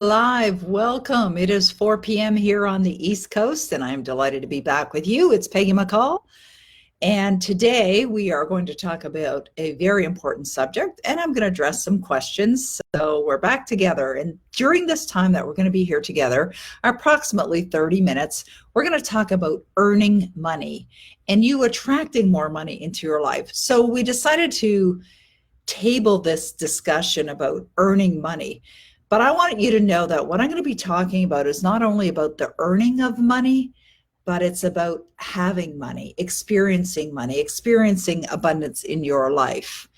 Live. Welcome. It is 4 p.m. here on the East Coast, and I'm delighted to be back with you. It's Peggy McColl, and today we are going to talk about a very important subject, and I'm going to address some questions. So we're back together, and during this time that we're going to be here together, approximately 30 minutes, we're going to talk about earning money and you attracting more money into your life. So we decided to table this discussion about earning money. But I want you to know that what I'm going to be talking about is not only about the earning of money, but it's about having money, experiencing abundance in your life.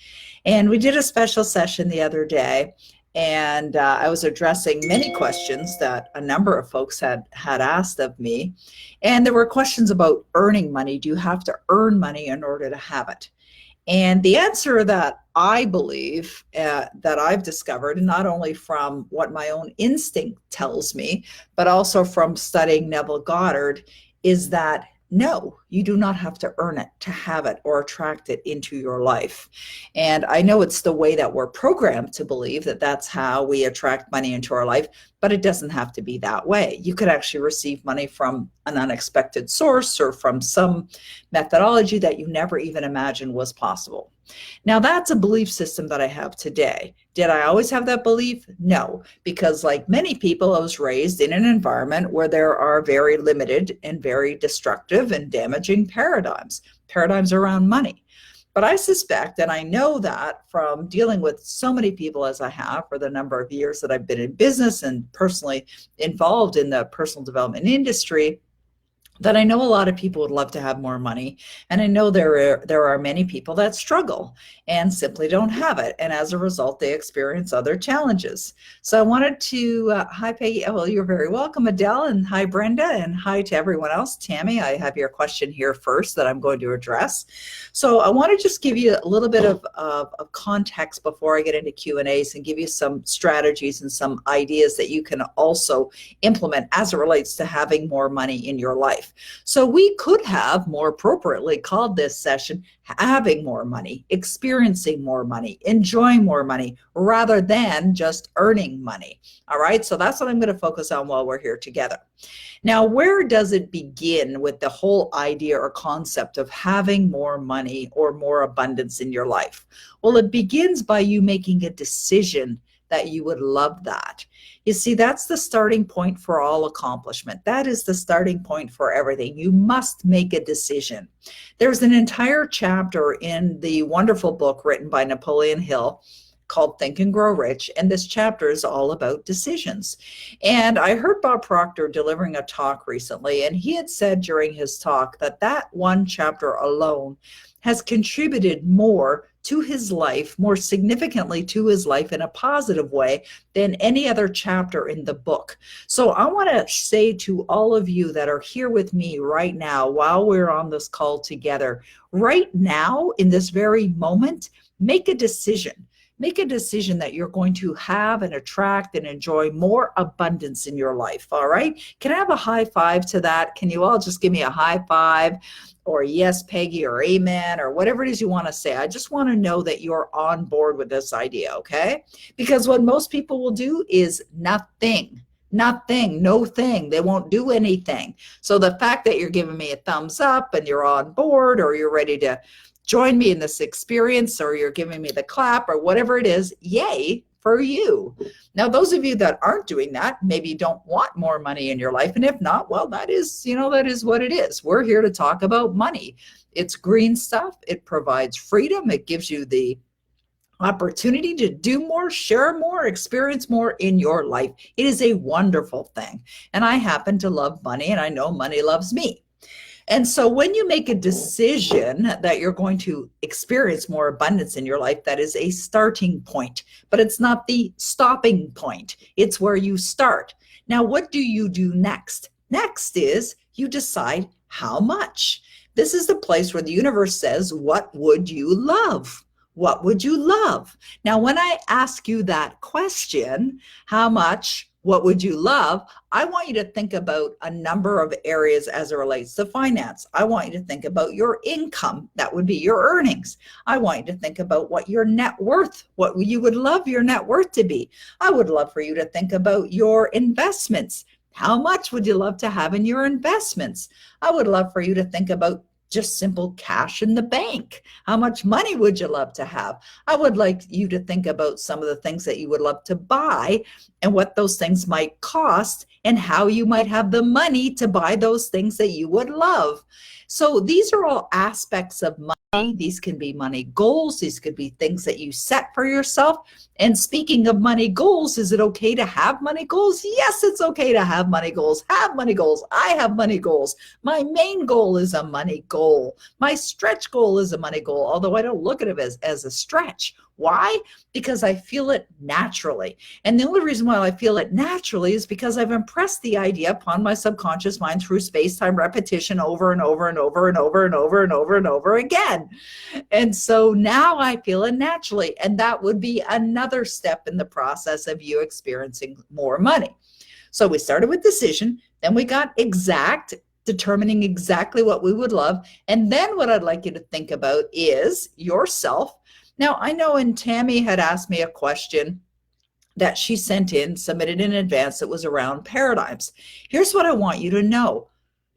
And we did a special session the other day, and I was addressing many questions that a number of folks had asked of me. And there were questions about earning money. Do you have to earn money in order to have it? And the answer that I believe that I've discovered, and not only from what my own instinct tells me, but also from studying Neville Goddard, is that no, you do not have to earn it to have it or attract it into your life. And I know it's the way that we're programmed to believe that that's how we attract money into our life, but it doesn't have to be that way. You could actually receive money from an unexpected source or from some methodology that you never even imagined was possible. Now, that's a belief system that I have today. Did I always have that belief? No, because like many people, I was raised in an environment where there are very limited and very destructive and damaging paradigms around money. But I suspect, and I know that from dealing with so many people as I have for the number of years that I've been in business and personally involved in the personal development industry, that I know a lot of people would love to have more money. And I know there are many people that struggle and simply don't have it. And as a result, they experience other challenges. So I wanted to, hi Peggy, well, you're very welcome, Adele, and hi Brenda, and hi to everyone else. Tammy, I have your question here first that I'm going to address. So I want to just give you a little bit of context before I get into Q&As and give you some strategies and some ideas that you can also implement as it relates to having more money in your life. So we could have more appropriately called this session having more money, experiencing more money, enjoying more money, rather than just earning money. All right, so that's what I'm going to focus on while we're here together. Now, where does it begin with the whole idea or concept of having more money or more abundance in your life? Well, it begins by you making a decision that you would love that. You see, that's the starting point for all accomplishment. That is the starting point for everything. You must make a decision. There's an entire chapter in the wonderful book written by Napoleon Hill called Think and Grow Rich, and this chapter is all about decisions. And I heard Bob Proctor delivering a talk recently, and he had said during his talk that that one chapter alone has contributed more to his life, more significantly to his life in a positive way than any other chapter in the book. So I want to say to all of you that are here with me right now, while we're on this call together, right now, in this very moment, make a decision. Make a decision that you're going to have and attract and enjoy more abundance in your life, all right? Can I have a high five to that? Can you all just give me a high five or yes, Peggy, or amen, or whatever it is you want to say? I just want to know that you're on board with this idea, okay? Because what most people will do is nothing. Nothing, no thing. They won't do anything. So the fact that you're giving me a thumbs up and you're on board or you're ready to join me in this experience or you're giving me the clap or whatever it is, yay for you. Now, those of you that aren't doing that, maybe don't want more money in your life. And if not, well, that is what it is. We're here to talk about money. It's green stuff. It provides freedom. It gives you the opportunity to do more, share more, experience more in your life. It is a wonderful thing. And I happen to love money, and I know money loves me. And so when you make a decision that you're going to experience more abundance in your life, that is a starting point, but it's not the stopping point. It's where you start. Now, what do you do next? Next is you decide how much. This is the place where the universe says, what would you love? What would you love? Now, when I ask you that question, how much, what would you love? I want you to think about a number of areas as it relates to finance. I want you to think about your income. That would be your earnings. I want you to think about what your net worth, what you would love your net worth to be. I would love for you to think about your investments. How much would you love to have in your investments? I would love for you to think about just simple cash in the bank. How much money would you love to have? I would like you to think about some of the things that you would love to buy and what those things might cost and how you might have the money to buy those things that you would love. So these are all aspects of money. These can be money goals. These could be things that you set for yourself. And speaking of money goals, is it okay to have money goals? Yes, it's okay to have money goals. Have money goals. I have money goals. My main goal is a money goal. My stretch goal is a money goal, although I don't look at it as a stretch. Why? Because I feel it naturally. And the only reason why I feel it naturally is because I've impressed the idea upon my subconscious mind through space-time repetition over and over and over and over and over and over and over again. And so now I feel it naturally. And that would be another step in the process of you experiencing more money. So we started with decision, then we got exact, determining exactly what we would love. And then what I'd like you to think about is yourself. Now, I know, and Tammy had asked me a question that she sent in, submitted in advance, that was around paradigms. Here's what I want you to know.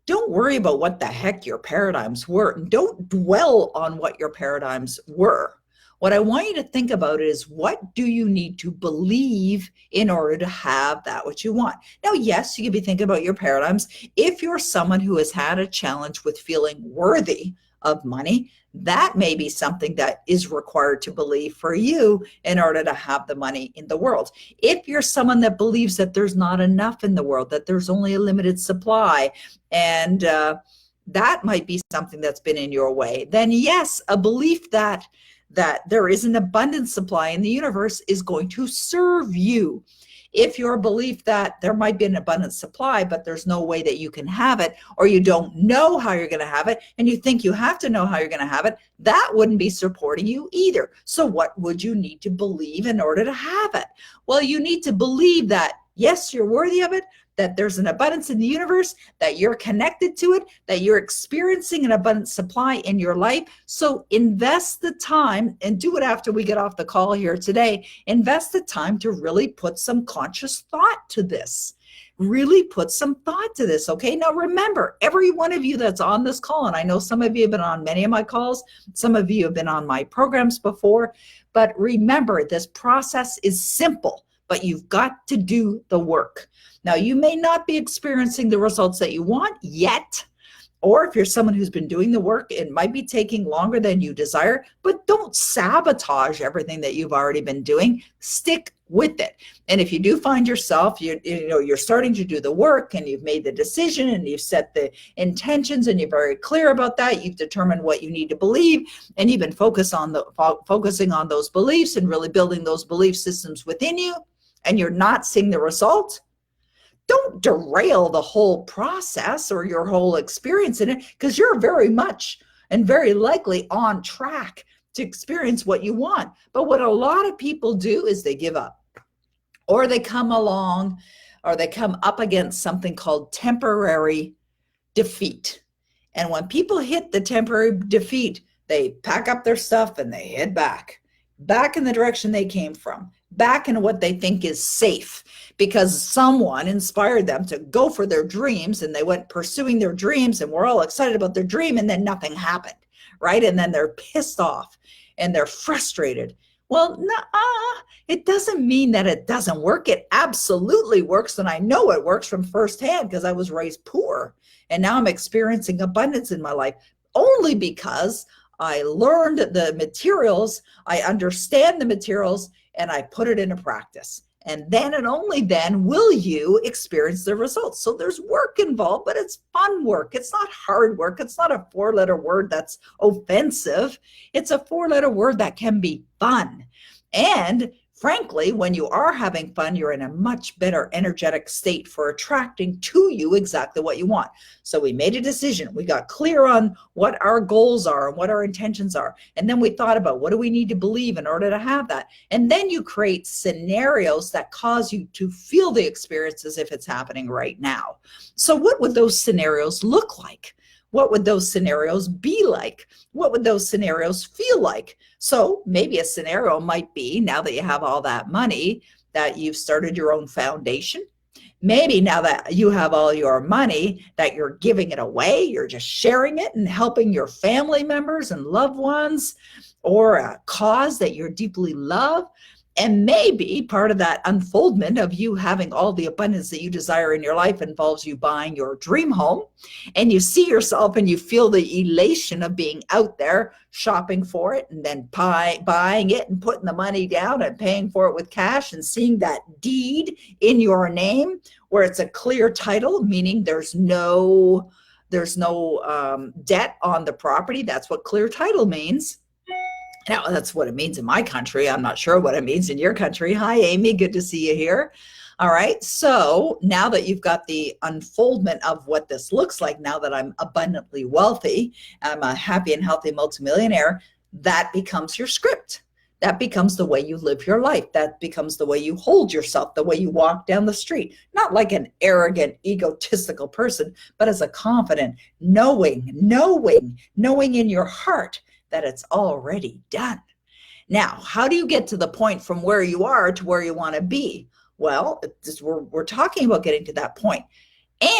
Don't worry about what the heck your paradigms were. And don't dwell on what your paradigms were. What I want you to think about is, what do you need to believe in order to have that what you want? Now, yes, you could be thinking about your paradigms. If you're someone who has had a challenge with feeling worthy of money, that may be something that is required to believe for you in order to have the money in the world. If you're someone that believes that there's not enough in the world, that there's only a limited supply, and that might be something that's been in your way, then yes, a belief that there is an abundant supply in the universe is going to serve you. If your belief that there might be an abundant supply, but there's no way that you can have it, or you don't know how you're going to have it, and you think you have to know how you're going to have it, that wouldn't be supporting you either. So what would you need to believe in order to have it? Well, you need to believe that, yes, you're worthy of it, that there's an abundance in the universe, that you're connected to it, that you're experiencing an abundant supply in your life. So invest the time, and do it after we get off the call here today. Invest the time to really put some conscious thought to this. Really put some thought to this, okay? Now remember, every one of you that's on this call, and I know some of you have been on many of my calls, some of you have been on my programs before, but remember, this process is simple, but you've got to do the work. Now, you may not be experiencing the results that you want yet, or if you're someone who's been doing the work, it might be taking longer than you desire, but don't sabotage everything that you've already been doing. Stick with it. And if you do find yourself, you're starting to do the work, and you've made the decision, and you've set the intentions, and you're very clear about that, you've determined what you need to believe, and you've been focusing on those beliefs and really building those belief systems within you, and you're not seeing the result, don't derail the whole process or your whole experience in it, because you're very much and very likely on track to experience what you want. But what a lot of people do is they give up, or they come along, or they come up against something called temporary defeat. And when people hit the temporary defeat, they pack up their stuff and they head back in the direction they came from, back into what they think is safe, because someone inspired them to go for their dreams, and they went pursuing their dreams, and we're all excited about their dream, and then nothing happened, right? And then they're pissed off and they're frustrated. Well, it doesn't mean that it doesn't work. It absolutely works, and I know it works from firsthand, because I was raised poor, and now I'm experiencing abundance in my life only because I learned the materials, I understand the materials, and I put it into practice. And then and only then will you experience the results. So there's work involved, but it's fun work. It's not hard work. It's not a 4-letter word that's offensive. It's a 4-letter word that can be fun. And Frankly, when you are having fun, you're in a much better energetic state for attracting to you exactly what you want. So we made a decision. We got clear on what our goals are and what our intentions are. And then we thought about what do we need to believe in order to have that. And then you create scenarios that cause you to feel the experience as if it's happening right now. So what would those scenarios look like? What would those scenarios be like? What would those scenarios feel like? So maybe a scenario might be, now that you have all that money, that you've started your own foundation. Maybe now that you have all your money, that you're giving it away, you're just sharing it and helping your family members and loved ones, or a cause that you're deeply love. And maybe part of that unfoldment of you having all the abundance that you desire in your life involves you buying your dream home, and you see yourself and you feel the elation of being out there shopping for it and then buying it and putting the money down and paying for it with cash and seeing that deed in your name where it's a clear title, meaning there's no debt on the property. That's what clear title means. Now, that's what it means in my country. I'm not sure what it means in your country. Hi, Amy. Good to see you here. All right. So now that you've got the unfoldment of what this looks like, now that I'm abundantly wealthy, I'm a happy and healthy multimillionaire, that becomes your script. That becomes the way you live your life. That becomes the way you hold yourself, the way you walk down the street, not like an arrogant, egotistical person, but as a confident, knowing in your heart that it's already done. Now, how do you get to the point from where you are to where you want to be? Well, we're talking about getting to that point.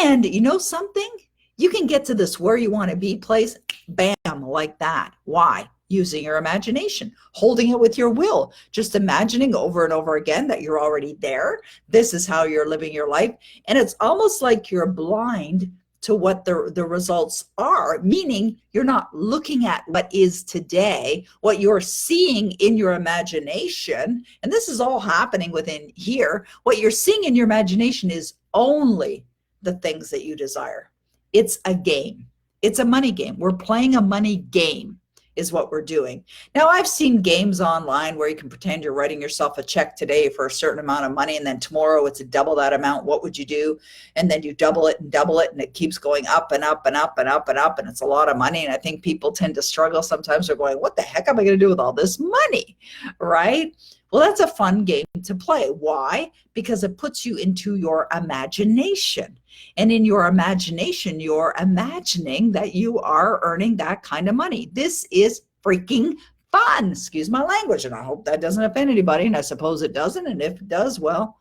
And you know something? You can get to this where you want to be place, bam, like that. Why? Using your imagination, holding it with your will, just imagining over and over again that you're already there. This is how you're living your life. And it's almost like you're blind to what the results are, meaning you're not looking at what is today, what you're seeing in your imagination. And this is all happening within here. What you're seeing in your imagination is only the things that you desire. It's a game. It's a money game. We're playing a money game is what we're doing. Now, I've seen games online where you can pretend you're writing yourself a check today for a certain amount of money, and then tomorrow it's double that amount. What would you do? And then you double it, and it keeps going up and up and up and up and up, and it's a lot of money. And I think people tend to struggle sometimes. They're going, what the heck am I going to do with all this money, right? Well, that's a fun game to play. Why? Because it puts you into your imagination. And in your imagination, you're imagining that you are earning that kind of money. This is freaking fun. Excuse my language. And I hope that doesn't offend anybody. And I suppose it doesn't. And if it does, well,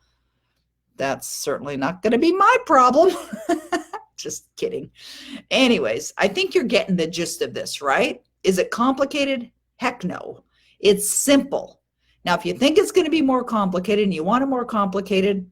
that's certainly not going to be my problem. Just kidding. Anyways, I think you're getting the gist of this, right? Is it complicated? Heck no. It's simple. Now, if you think it's going to be more complicated and you want it more complicated,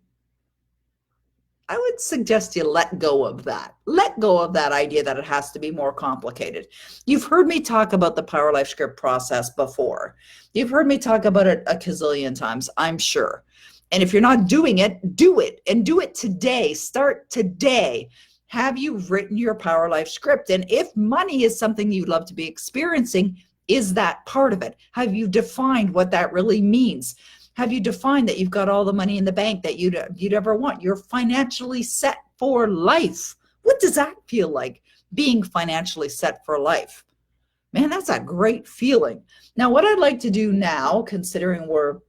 I would suggest you let go of that. Let go of that idea that it has to be more complicated. You've heard me talk about the Power Life Script process before. You've heard me talk about it a gazillion times, I'm sure. And if you're not doing it, do it, and do it today. Start today. Have you written your Power Life Script? And if money is something you'd love to be experiencing, is that part of it? Have you defined what that really means? Have you defined that you've got all the money in the bank that you'd ever want? You're financially set for life. What does that feel like, being financially set for life? Man, that's a great feeling. Now, what I'd like to do now, considering we're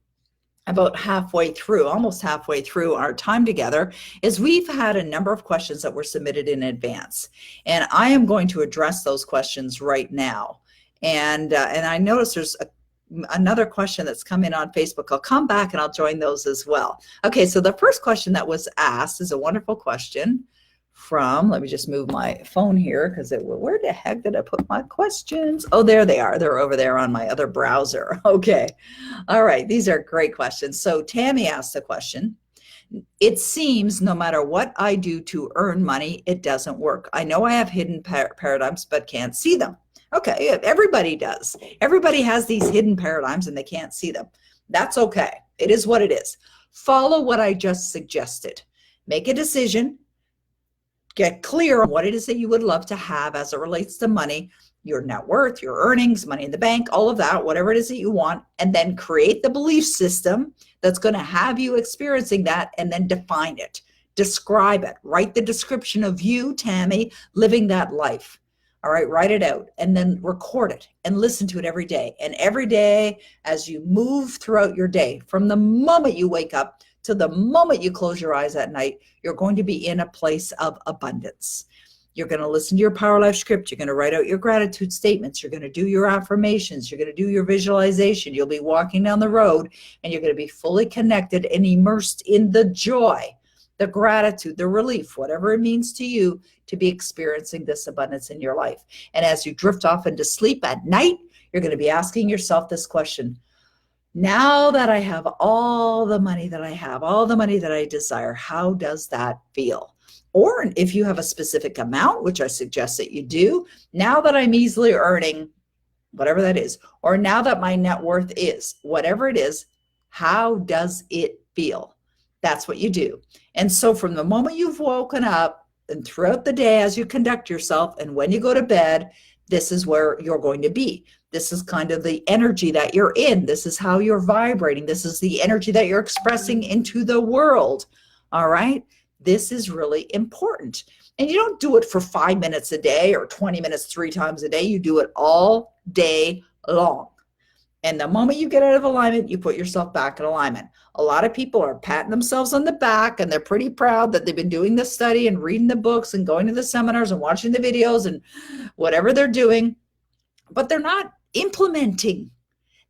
about halfway through, almost halfway through our time together, is we've had a number of questions that were submitted in advance. And I am going to address those questions right now. And I notice there's another question that's come in on Facebook. I'll come back and I'll join those as well. Okay, so the first question that was asked is a wonderful question from, let me just move my phone here because where the heck did I put my questions? Oh, there they are. They're over there on my other browser. Okay. All right. These are great questions. So Tammy asked the question. It seems no matter what I do to earn money, it doesn't work. I know I have hidden paradigms, but can't see them. Okay, everybody does. Everybody has these hidden paradigms and they can't see them. That's okay. It is what it is. Follow what I just suggested. Make a decision. Get clear on what it is that you would love to have as it relates to money. your net worth, your earnings, money in the bank, all of that, whatever it is that you want, and then create the belief system that's going to have you experiencing that, and then define it, describe it, write the description of you, Tammy, living that life. All right, write it out and then record it and listen to it every day. And every day as you move throughout your day, from the moment you wake up to the moment you close your eyes at night, you're going to be in a place of abundance. You're going to listen to your Power Life script. You're going to write out your gratitude statements. You're going to do your affirmations. You're going to do your visualization. You'll be walking down the road and you're going to be fully connected and immersed in the joy, the gratitude, the relief, whatever it means to you to be experiencing this abundance in your life. And as you drift off into sleep at night, you're going to be asking yourself this question: now that I have all the money that I have, all the money that I desire, how does that feel? Or if you have a specific amount, which I suggest that you do, now that I'm easily earning whatever that is, or now that my net worth is, whatever it is, how does it feel? That's what you do. And so from the moment you've woken up and throughout the day as you conduct yourself and when you go to bed, this is where you're going to be. This is kind of the energy that you're in. This is how you're vibrating. This is the energy that you're expressing into the world. All right? This is really important. And you don't do it for 5 minutes a day or 20 minutes 3 times a day. You do it all day long. And the moment you get out of alignment, you put yourself back in alignment. A lot of people are patting themselves on the back and they're pretty proud that they've been doing this study and reading the books and going to the seminars and watching the videos and whatever they're doing, but they're not implementing.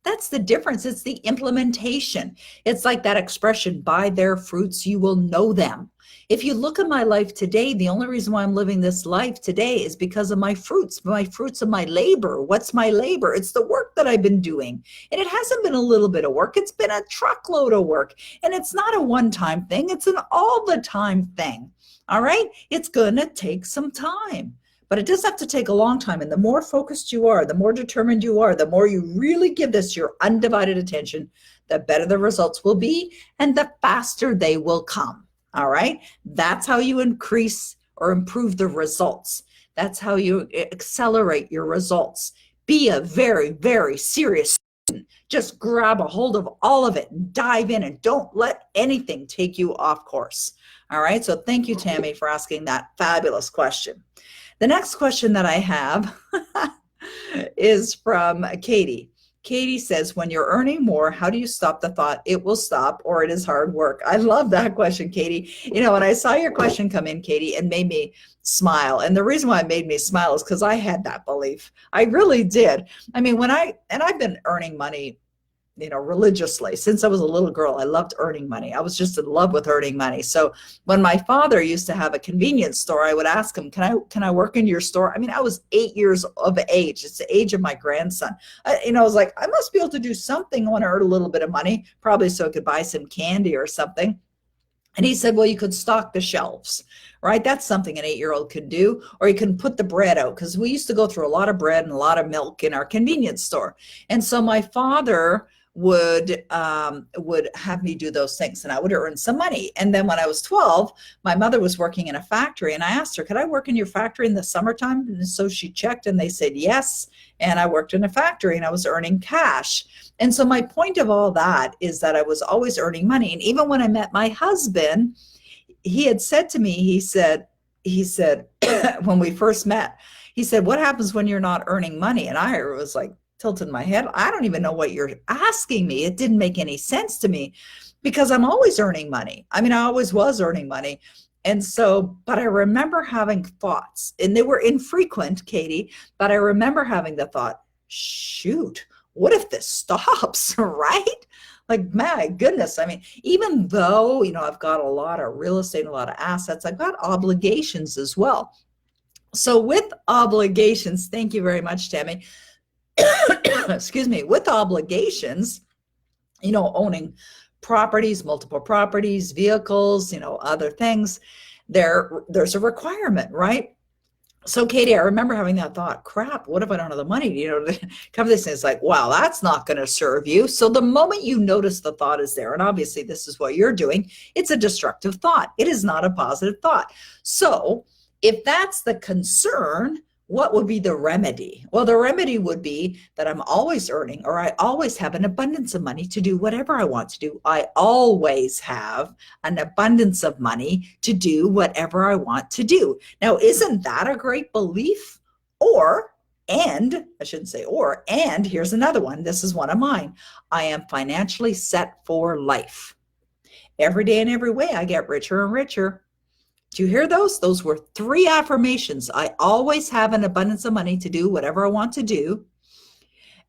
That's the difference. It's the implementation. It's like that expression, by their fruits you will know them. If you look at my life today, the only reason why I'm living this life today is because of my fruits of my labor. What's my labor? It's the work that I've been doing. And it hasn't been a little bit of work. It's been a truckload of work. And it's not a one-time thing. It's an all the time thing. All right. It's going to take some time, but it does have to take a long time. And the more focused you are, the more determined you are, the more you really give this your undivided attention, the better the results will be and the faster they will come. All right. That's how you increase or improve the results. That's how you accelerate your results. Be a very, very serious student. Just grab a hold of all of it and dive in and don't let anything take you off course. All right. So thank you, Tammy, for asking that fabulous question. The next question that I have is from Katie. Katie says, when you're earning more, how do you stop the thought it will stop or it is hard work? I love that question, Katie. You know, when I saw your question come in, Katie, it made me smile. And the reason why it made me smile is because I had that belief. I really did. I mean, I've been earning money, you know, religiously since I was a little girl. I loved earning money. I was just in love with earning money. So when my father used to have a convenience store, I would ask him, can I work in your store? I mean, I was 8 years of age. It's the age of my grandson. I was like, I must be able to do something. I want to earn a little bit of money, probably so I could buy some candy or something. And he said, well, you could stock the shelves, right? That's something an 8-year-old could do. Or you can put the bread out, because we used to go through a lot of bread and a lot of milk in our convenience store. And so my father would have me do those things and I would earn some money. And then when I was 12, my mother was working in a factory and I asked her, could I work in your factory in the summertime? And so she checked and they said yes. And I worked in a factory and I was earning cash. And so my point of all that is that I was always earning money. And even when I met my husband, he had said to me, he said, when we first met, he said, what happens when you're not earning money? And I was like, tilted my head. I don't even know what you're asking me. It didn't make any sense to me because I'm always earning money. I mean, I always was earning money. And so, but I remember having thoughts and they were infrequent, Katie, but I remember having the thought, shoot, what if this stops, right? Like, my goodness. I mean, even though, you know, I've got a lot of real estate, and a lot of assets, I've got obligations as well. So with obligations, thank you very much, Tammy. Excuse me, with obligations, you know, owning properties, multiple properties, vehicles, you know, other things, there's a requirement, right? So Katie, I remember having that thought, crap, what if I don't have the money, you know, to cover this? And it's like, wow, that's not going to serve you. So the moment you notice the thought is there, and obviously this is what you're doing, it's a destructive thought. It is not a positive thought. So if that's the concern, What would be the remedy? Well, the remedy would be that I'm always earning, or I always have an abundance of money to do whatever I want to do. I always have an abundance of money to do whatever I want to do. Now, isn't that a great belief? And here's another one. This is one of mine. I am financially set for life. Every day and every way, I get richer and richer. Do you hear those? Those were 3 affirmations. I always have an abundance of money to do whatever I want to do.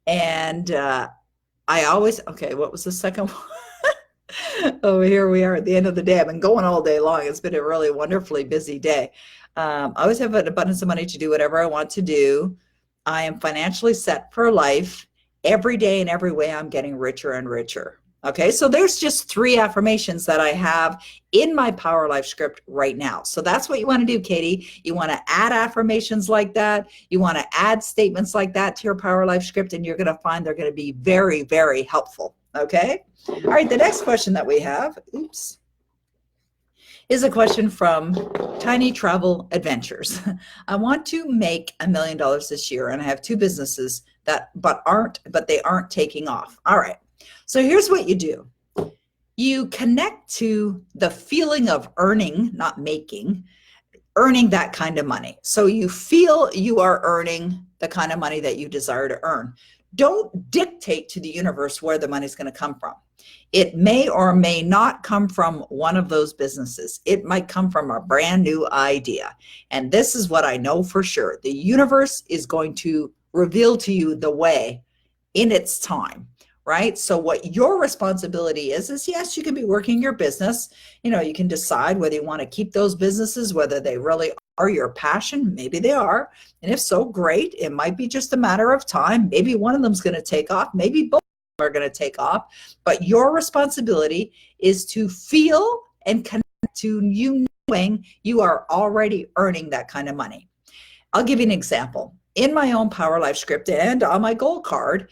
And okay, what was the second one? Oh, here we are at the end of the day. I've been going all day long. It's been a really wonderfully busy day. I always have an abundance of money to do whatever I want to do. I am financially set for life. Every day and every way, I'm getting richer and richer. Okay, so there's just 3 affirmations that I have in my Power Life script right now. So that's what you want to do, Katie. You want to add affirmations like that. You want to add statements like that to your Power Life script, and you're going to find they're going to be very, very helpful. Okay, all right, the next question that we have, is a question from Tiny Travel Adventures. I want to make $1 million this year, and I have 2 businesses but they aren't taking off. All right. So here's what you do. You connect to the feeling of earning, not making, earning that kind of money. So you feel you are earning the kind of money that you desire to earn. Don't dictate to the universe where the money's going to come from. It may or may not come from one of those businesses. It might come from a brand new idea. And this is what I know for sure. The universe is going to reveal to you the way in its time. Right? So what your responsibility is yes, you can be working your business. You can decide whether you want to keep those businesses, whether they really are your passion. Maybe they are. And if so, great. It might be just a matter of time. Maybe one of them is going to take off. Maybe both are going to take off. But your responsibility is to feel and connect to you knowing you are already earning that kind of money. I'll give you an example. In my own Power Life script and on my goal card,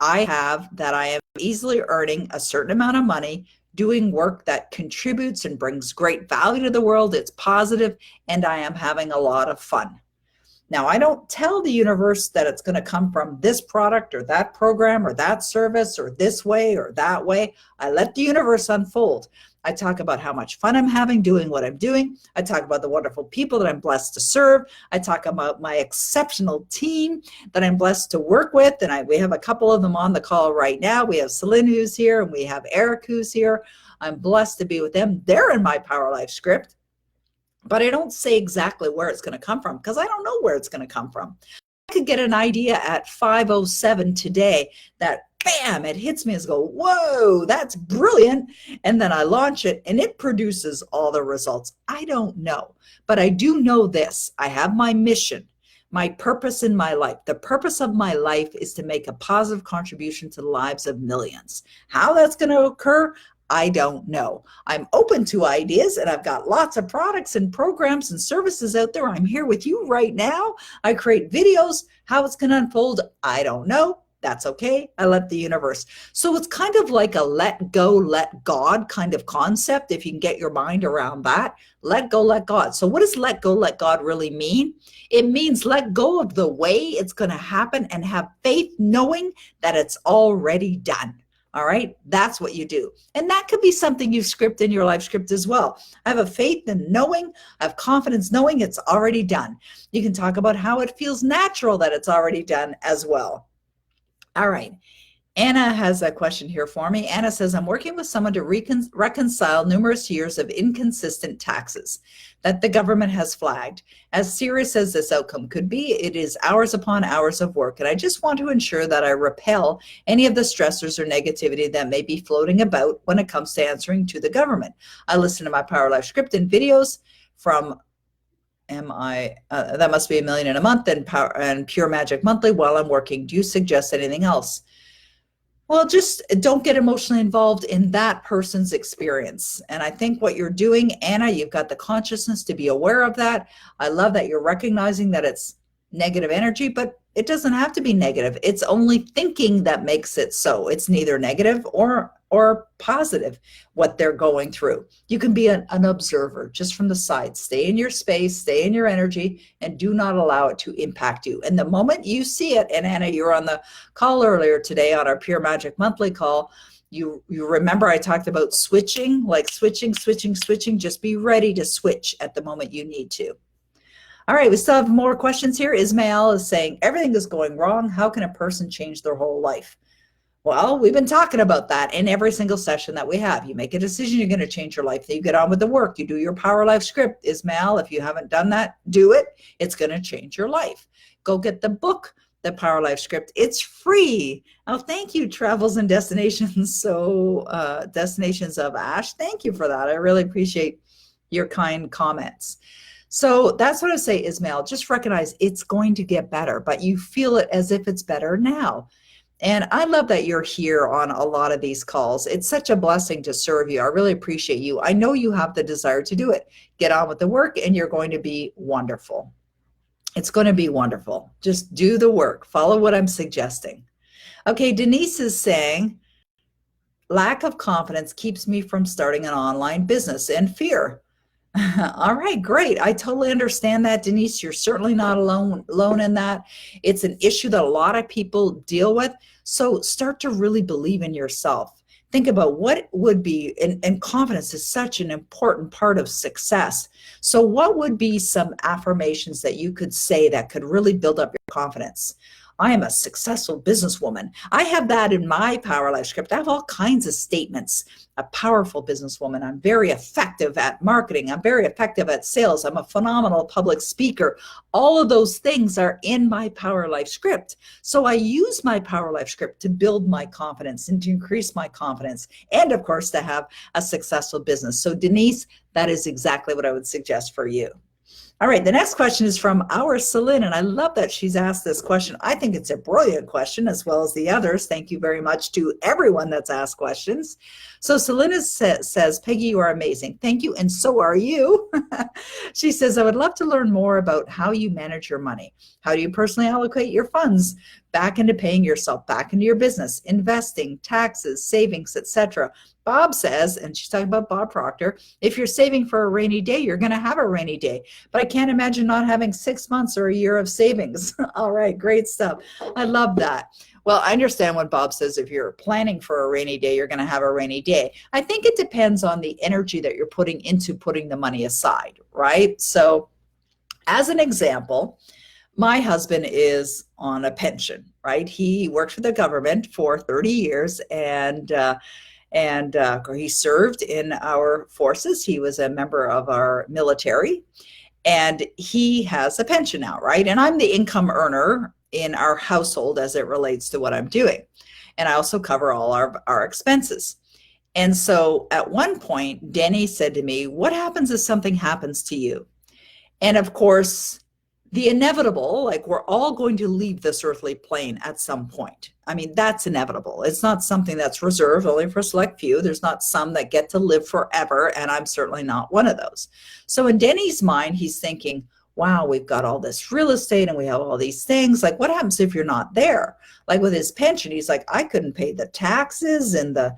I have that I am easily earning a certain amount of money doing work that contributes and brings great value to the world. It's positive, and I am having a lot of fun. Now, I don't tell the universe that it's going to come from this product or that program or that service or this way or that way. I let the universe unfold. I talk about how much fun I'm having doing what I'm doing. I talk about the wonderful people that I'm blessed to serve. I talk about my exceptional team that I'm blessed to work with. And we have a couple of them on the call right now. We have Celine who's here, and we have Eric who's here. I'm blessed to be with them. They're in my Power Life script, but I don't say exactly where it's going to come from because I don't know where it's going to come from. I could get an idea at 5:07 today that bam, it hits me and go, whoa, that's brilliant. And then I launch it and it produces all the results. I don't know, but I do know this. I have my mission, my purpose in my life. The purpose of my life is to make a positive contribution to the lives of millions. How that's going to occur, I don't know. I'm open to ideas, and I've got lots of products and programs and services out there. I'm here with you right now. I create videos. How it's going to unfold, I don't know. That's okay. I let the universe. So it's kind of like a let go, let God kind of concept. If you can get your mind around that, let go, let God. So what does let go, let God really mean? It means let go of the way it's going to happen and have faith knowing that it's already done. All right. That's what you do. And that could be something you script in your life script as well. I have a faith in knowing, I have confidence knowing it's already done. You can talk about how it feels natural that it's already done as well. All right. Anna has a question here for me. Anna says, I'm working with someone to reconcile numerous years of inconsistent taxes that the government has flagged. As serious as this outcome could be, it is hours upon hours of work. And I just want to ensure that I repel any of the stressors or negativity that may be floating about when it comes to answering to the government. I listen to my Power Life script and videos from that must be $1 million in a month and Pure Magic Monthly while I'm working. Do you suggest anything else? Well, just don't get emotionally involved in that person's experience. And I think what you're doing, Anna, you've got the consciousness to be aware of that. I love that you're recognizing that it's negative energy, but It doesn't have to be negative. It's only thinking that makes it so. It's neither negative or positive what they're going through. You can be an observer just from the side. Stay in your space, stay in your energy, and do not allow it to impact you. And the moment you see it, and Anna, you were on the call earlier today on our Pure Magic monthly call, you remember I talked about switching, like switching. Just be ready to switch at the moment you need to. All right, we still have more questions here. Ismail is saying, everything is going wrong. How can a person change their whole life? Well, we've been talking about that in every single session that we have. You make a decision, you're going to change your life. Then you get on with the work. You do your Power Life script. Ismail, if you haven't done that, do it. It's going to change your life. Go get the book, The Power Life Script. It's free. Oh, thank you, Travels and Destinations. So Destinations of Ash. Thank you for that. I really appreciate your kind comments. So that's what I say, Ismail, just recognize it's going to get better, but you feel it as if it's better now. And I love that you're here on a lot of these calls. It's such a blessing to serve you. I really appreciate you. I know you have the desire to do it. Get on with the work and you're going to be wonderful. It's going to be wonderful. Just do the work. Follow what I'm suggesting. Okay, Denise is saying, lack of confidence keeps me from starting an online business and fear. All right, great. I totally understand that, Denise. You're certainly not alone in that. It's an issue that a lot of people deal with. So start to really believe in yourself. Think about what would be, and confidence is such an important part of success. So what would be some affirmations that you could say that could really build up your confidence? I am a successful businesswoman. I have that in my Power Life script. I have all kinds of statements. A powerful businesswoman. I'm very effective at marketing. I'm very effective at sales. I'm a phenomenal public speaker. All of those things are in my Power Life script. So I use my Power Life script to build my confidence and to increase my confidence. And of course, to have a successful business. So Denise, that is exactly what I would suggest for you. All right, the next question is from our Celine, and I love that she's asked this question. I think it's a brilliant question, as well as the others. Thank you very much to everyone that's asked questions. So Celine says, Peggy, you are amazing. Thank you, and so are you. She says, I would love to learn more about how you manage your money. How do you personally allocate your funds back into paying yourself, back into your business, investing, taxes, savings, etc.? Bob says, and she's talking about Bob Proctor, if you're saving for a rainy day, you're going to have a rainy day. But I can't imagine not having 6 months or a year of savings. All right, great stuff. I love that. Well, I understand when Bob says if you're planning for a rainy day, you're going to have a rainy day. I think it depends on the energy that you're putting into putting the money aside, right? So as an example, my husband is on a pension, right? He worked for the government for 30 years and he served in our forces. He was a member of our military, and he has a pension now, right? And I'm the income earner in our household as it relates to what I'm doing. And I also cover all our expenses. And so at one point, Denny said to me, what happens if something happens to you? And of course, the inevitable, like we're all going to leave this earthly plane at some point. I mean, that's inevitable. It's not something that's reserved only for a select few. There's not some that get to live forever, and I'm certainly not one of those. So in Denny's mind, he's thinking, wow, we've got all this real estate and we have all these things. Like, what happens if you're not there? Like with his pension, he's like, I couldn't pay the taxes and the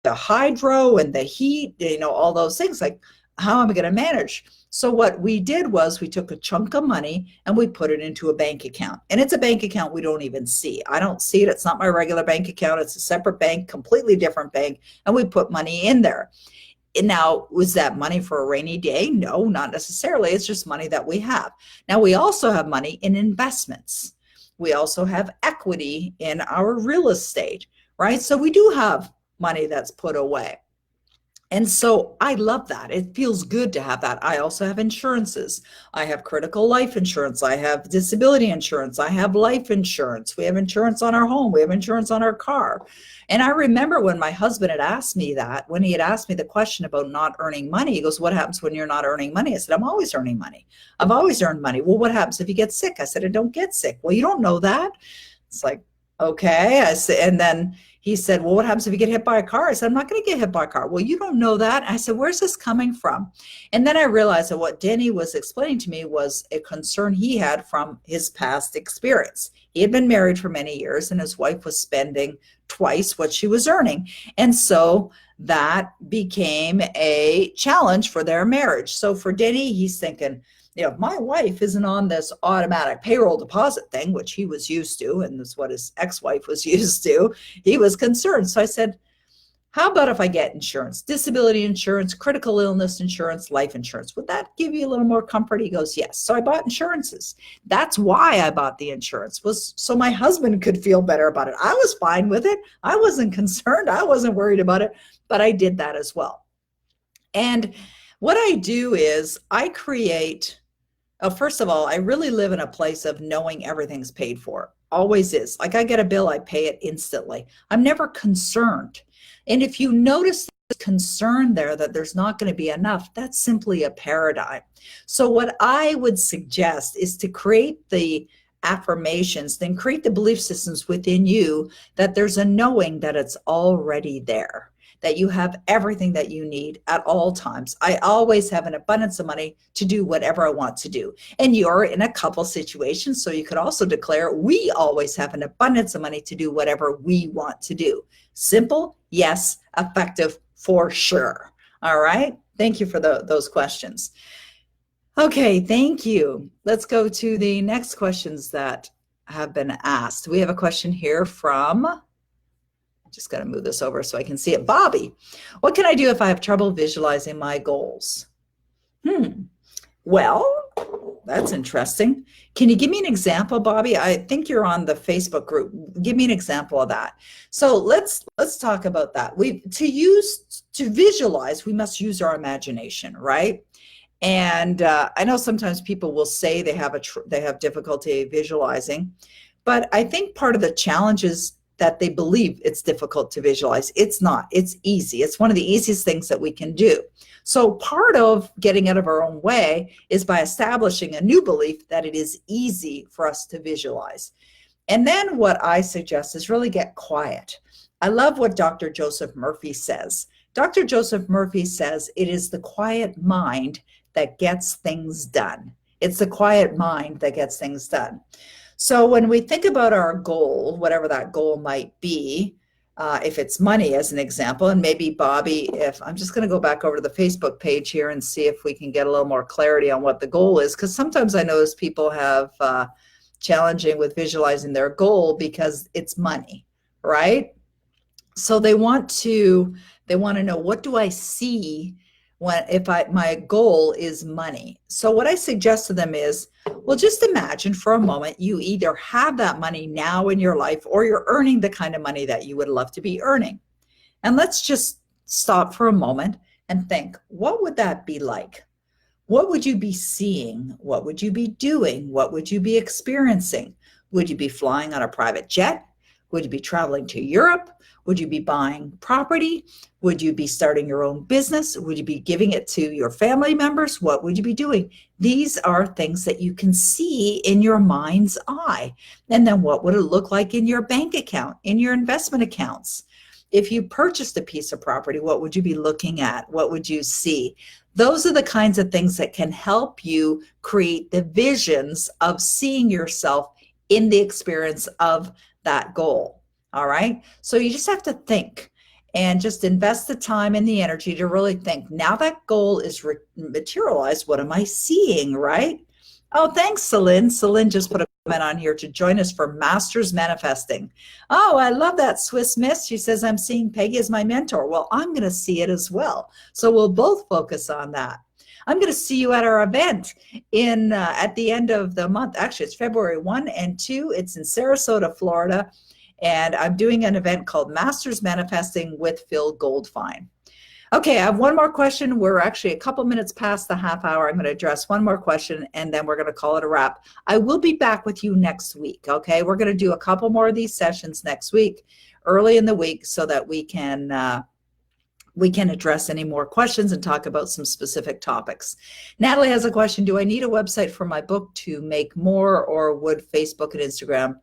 hydro and the heat, all those things. Like, how am I going to manage? So what we did was we took a chunk of money and we put it into a bank account. And it's a bank account we don't even see. I don't see it. It's not my regular bank account. It's a separate bank, completely different bank. And we put money in there. And now, was that money for a rainy day? No, not necessarily. It's just money that we have. Now, we also have money in investments. We also have equity in our real estate, right? So we do have money that's put away. And so I love that. It feels good to have that. I also have insurances. I have critical life insurance. I have disability insurance. I have life insurance. We have insurance on our home. We have insurance on our car. And I remember when my husband had asked me that, when he had asked me the question about not earning money, he goes, what happens when you're not earning money? I said, I'm always earning money. I've always earned money. Well, what happens if you get sick? I said, I don't get sick. Well, you don't know that. It's like, okay. I said, and then he said, well, what happens if you get hit by a car? I said, I'm not going to get hit by a car. Well, you don't know that. I said, where's this coming from? And then I realized that what Denny was explaining to me was a concern he had from his past experience. He had been married for many years and his wife was spending twice what she was earning. And so that became a challenge for their marriage. So for Denny, he's thinking, my wife isn't on this automatic payroll deposit thing, which he was used to, and that's what his ex-wife was used to. He was concerned. So I said, how about if I get insurance, disability insurance, critical illness insurance, life insurance? Would that give you a little more comfort? He goes, yes. So I bought insurances. That's why I bought the insurance, was so my husband could feel better about it. I was fine with it. I wasn't concerned. I wasn't worried about it, but I did that as well. And what I do is I create, first of all, I really live in a place of knowing everything's paid for. Always is. Like I get a bill, I pay it instantly. I'm never concerned. And if you notice the concern there that there's not going to be enough, that's simply a paradigm. So what I would suggest is to create the affirmations, then create the belief systems within you that there's a knowing that it's already there, that you have everything that you need at all times. I always have an abundance of money to do whatever I want to do. And you're in a couple situations, so you could also declare, we always have an abundance of money to do whatever we want to do. Simple, yes. Effective, for sure. All right. Thank you for those questions. Okay, thank you. Let's go to the next questions that have been asked. We have a question here from, just got to move this over so I can see it. Bobby, what can I do if I have trouble visualizing my goals? Well, that's interesting. Can you give me an example, Bobby? I think you're on the Facebook group. Give me an example of that. So let's talk about that. To visualize, we must use our imagination, right? And I know sometimes people will say they have difficulty visualizing, but I think part of the challenge is that they believe it's difficult to visualize. It's not. It's easy. It's one of the easiest things that we can do. So part of getting out of our own way is by establishing a new belief that it is easy for us to visualize. And then what I suggest is really get quiet. I love what Dr. Joseph Murphy says. Dr. Joseph Murphy says it is the quiet mind that gets things done. It's the quiet mind that gets things done. So when we think about our goal, whatever that goal might be, if it's money as an example, and maybe Bobby, if I'm just going to go back over to the Facebook page here and see if we can get a little more clarity on what the goal is, because sometimes I notice people have challenging with visualizing their goal because it's money, right? So they want to know, what do I see my goal is money? So what I suggest to them is, well, just imagine for a moment you either have that money now in your life or you're earning the kind of money that you would love to be earning. And let's just stop for a moment and think, what would that be like? What would you be seeing? What would you be doing? What would you be experiencing? Would you be flying on a private jet? Would you be traveling to Europe? Would you be buying property? Would you be starting your own business? Would you be giving it to your family members? What would you be doing? These are things that you can see in your mind's eye. And then what would it look like in your bank account, in your investment accounts? If you purchased a piece of property, what would you be looking at? What would you see? Those are the kinds of things that can help you create the visions of seeing yourself in the experience of that goal. All right. So you just have to think and just invest the time and the energy to really think. Now that goal is materialized, what am I seeing, right? Oh, thanks, Celine. Celine just put a comment on here to join us for Masters Manifesting. Oh, I love that, Swiss Miss. She says, I'm seeing Peggy as my mentor. Well, I'm going to see it as well. So we'll both focus on that. I'm going to see you at our event at the end of the month. Actually, it's February 1 and 2. It's in Sarasota, Florida. And I'm doing an event called Masters Manifesting with Phil Goldfine. Okay, I have one more question. We're actually a couple minutes past the half hour. I'm going to address one more question, and then we're going to call it a wrap. I will be back with you next week, okay? We're going to do a couple more of these sessions next week, early in the week, so that we can address any more questions and talk about some specific topics. Natalie has a question. Do I need a website for my book to make more, or would Facebook and Instagram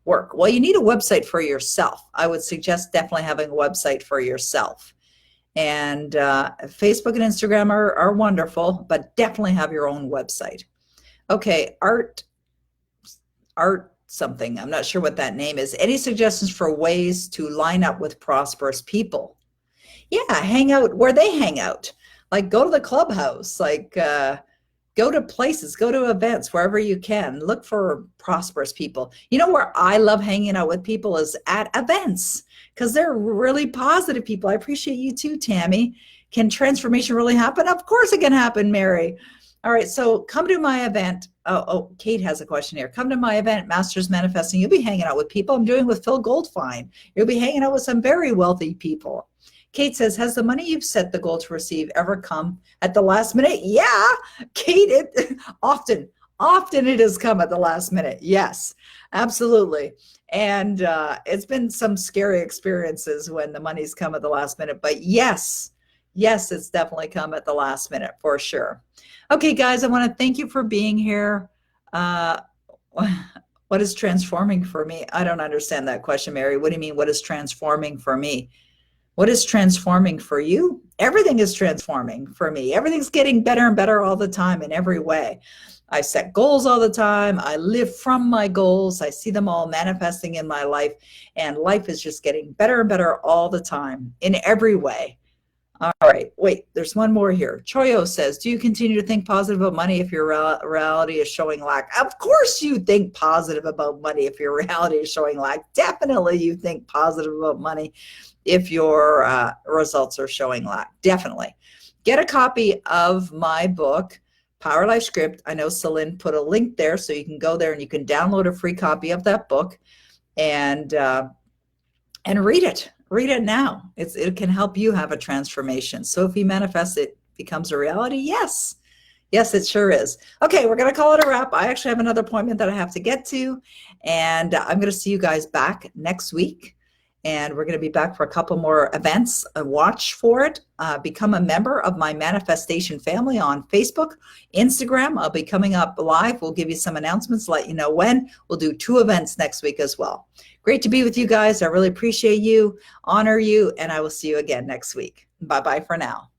work? Well, you need a website for yourself. I would suggest definitely having a website for yourself. And Facebook and Instagram are wonderful, but definitely have your own website. Okay, art something. I'm not sure what that name is. Any suggestions for ways to line up with prosperous people? Yeah, hang out where they hang out. Like go to the clubhouse, like go to places, go to events, wherever you can. Look for prosperous people. You know where I love hanging out with people is at events, because they're really positive people. I appreciate you too, Tammy. Can transformation really happen? Of course it can happen, Mary. All right, so come to my event. Oh, Kate has a question here. Come to my event, Masters Manifesting. You'll be hanging out with people. I'm doing with Phil Goldfine. You'll be hanging out with some very wealthy people. Kate says, has the money you've set the goal to receive ever come at the last minute? Yeah, Kate, often it has come at the last minute. Yes, absolutely. And it's been some scary experiences when the money's come at the last minute, but yes, it's definitely come at the last minute for sure. Okay, guys, I want to thank you for being here. What is transforming for me? I don't understand that question, Mary. What do you mean, what is transforming for me? What is transforming for you? Everything is transforming for me. Everything's getting better and better all the time in every way. I set goals all the time. I live from my goals. I see them all manifesting in my life, and life is just getting better and better all the time in every way. All right, wait, there's one more here. Choyo says, do you continue to think positive about money if your reality is showing lack? Of course you think positive about money if your reality is showing lack. Definitely you think positive about money if your results are showing lack. Definitely. Get a copy of my book, Power Life Script. I know Celine put a link there, so you can go there and you can download a free copy of that book and read it. Read it now. It can help you have a transformation. So if you manifest, it becomes a reality. Yes, it sure is. Okay, we're going to call it a wrap. I actually have another appointment that I have to get to, and I'm going to see you guys back next week. And we're going to be back for a couple more events. Watch for it. Become a member of my manifestation family on Facebook, Instagram. I'll be coming up live. We'll give you some announcements, let you know when. We'll do 2 events next week as well. Great to be with you guys. I really appreciate you, honor you, and I will see you again next week. Bye-bye for now.